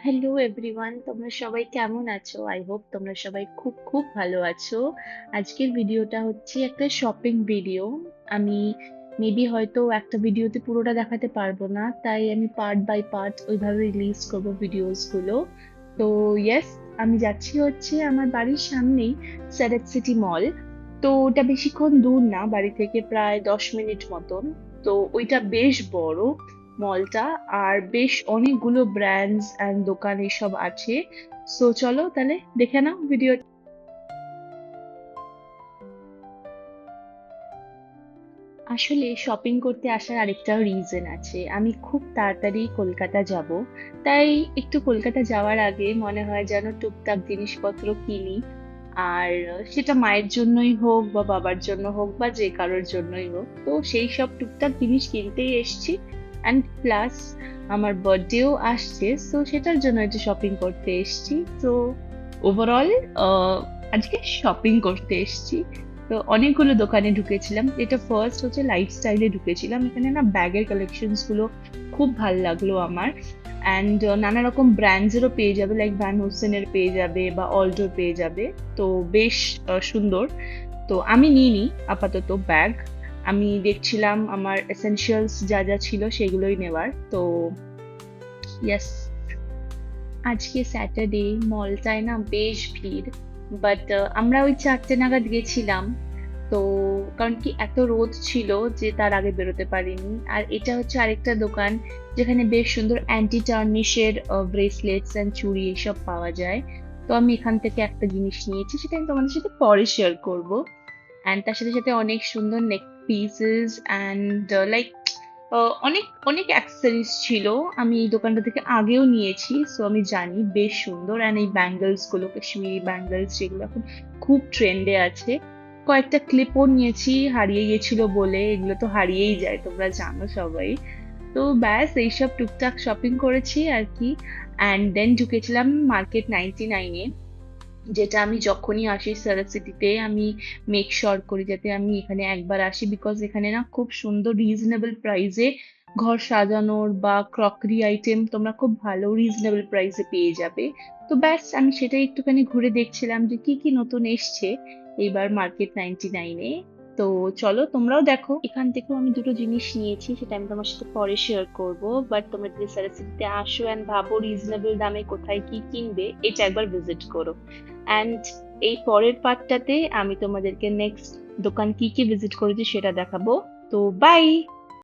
Hello everyone, তোমরা সবাই কেমন আছো? আই হোপ তোমরা সবাই খুব খুব ভালো আছো। আজকের ভিডিওটা হচ্ছে একটা শপিং ভিডিও। আমি মেবি হয়তো একটা ভিডিওতে পুরোটা দেখাতে পারবো না, তাই আমি পার্ট বাই পার্ট ওইভাবে রিলিজ করবো ভিডিওস গুলো। তো ইয়েস, আমি যাচ্ছি হচ্ছে আমার বাড়ির সামনেই স্যারেট সিটি মল। তো ওটা বেশিক্ষণ দূর না, বাড়ি থেকে প্রায় 10 মিনিট মতন। তো ওইটা বেশ বড় মলটা, আর বেশ অনেকগুলো ব্র্যান্ডস অ্যান্ড দোকান এসব আছে। সো চলো তাহলে দেখে নাও ভিডিও। আসলে শপিং করতে আসার আরেকটা রিজন আছে, আমি খুব তাড়াতাড়ি কলকাতা যাব। তাই একটু কলকাতা যাওয়ার আগে মনে হয় যেন টুকটাক জিনিসপত্র কিনি। আর সেটা মায়ের জন্যই হোক বা বাবার জন্য হোক বা যে কারোর জন্যই হোক, তো সেই সব টুকটাক জিনিস কিনতেই এসেছি। অ্যান্ড প্লাস আমার বার্থডেও আসছে, তো সেটার জন্য একটু শপিং করতে এসেছি। তো ওভারঅল আজকে শপিং করতে এসেছি। তো অনেকগুলো দোকানে ঢুকেছিলাম। এটা ফার্স্ট হচ্ছে লাইফস্টাইলে ঢুকেছিলাম, এখানে না ব্যাগের কালেকশনস গুলো খুব ভাল লাগলো আমার। অ্যান্ড নানা রকম ব্র্যান্ডস এরও পেয়ে যাবে, লাইক ভ্যান হোসেনের পেয়ে যাবে বা অল্টোর পেয়ে যাবে। তো বেশ সুন্দর। তো আমি নিইনি আপাতত ব্যাগ। আমি দেখছিলাম আমার এসেনশিয়ালস যা যা ছিল সেগুলোই নেওয়ার। তো ইয়েস, আজকে স্যাটারডে, মলটায় না বেশ ভিড়। বাট আমরা ওই 4টে নাগাদ গেছিলাম। তো কারণ কি এত রোদ ছিল যে তার আগে বেরোতে পারিনি। আর এটা হচ্ছে আরেকটা দোকান যেখানে বেশ সুন্দর অ্যান্টি টার্নিশের ব্রেসলেটস অ্যান্ড চুড়ি এসব পাওয়া যায়। তো আমি এখান থেকে একটা জিনিস নিয়েছি, সেটা আমি তোমাদের সাথে পরে শেয়ার করব। অ্যান্ড তার সাথে সাথে অনেক সুন্দর নেক পিসেস অ্যান্ড লাইক অনেক অনেক অ্যাক্সেসরিজ ছিল। আমি এই দোকানটা থেকে আগেও নিয়েছি, সো আমি জানি বেশ সুন্দর। অ্যান্ড এই ব্যাঙ্গলস গুলো, কাশ্মীরি ব্যাঙ্গলস, যেগুলো এখন খুব ট্রেন্ডে আছে। কয়েকটা ক্লিপও নিয়েছি, হারিয়ে গেছিল বলে। এগুলো তো হারিয়েই যায়, তোমরা জানো সবাই। তো ব্যাস এইসব টুকটাক শপিং করেছি আর কি। অ্যান্ড দেন ঢুকেছিলাম মার্কেট 99-এ, যেটা আমি যখনই আসি সারা সিটিতে আমি মেক শিওর করি যাতে আমি এখানে একবার আসি, বিকজ এখানে না খুব সুন্দর রিজনেবল প্রাইসে ঘর সাজানোর বা ক্রকারি আইটেম তোমরা খুব ভালো রিজনেবল প্রাইসে পেয়ে যাবে। তো ব্যাস আমি সেটাই একটুখানি ঘুরে দেখছিলাম যে কি কি নতুন এসছে এইবার মার্কেট 99-এ। তো চলো তোমরাও দেখো। এখান থেকেও আমি দুটো জিনিস নিয়েছি, সেটা আমি তোমার সাথে পরে শেয়ার করবো। বাট তোমরা যদি সারা সিটিতে আসো অ্যান্ড ভাবো রিজনেবল দামে কোথায় কি কিনবে, এটা একবার ভিজিট করো। অ্যান্ড এই পরের পার্টটাতে আমি তোমাদেরকে নেক্সট দোকান কি কি ভিজিট করেছি সেটা দেখাবো। তো বাই।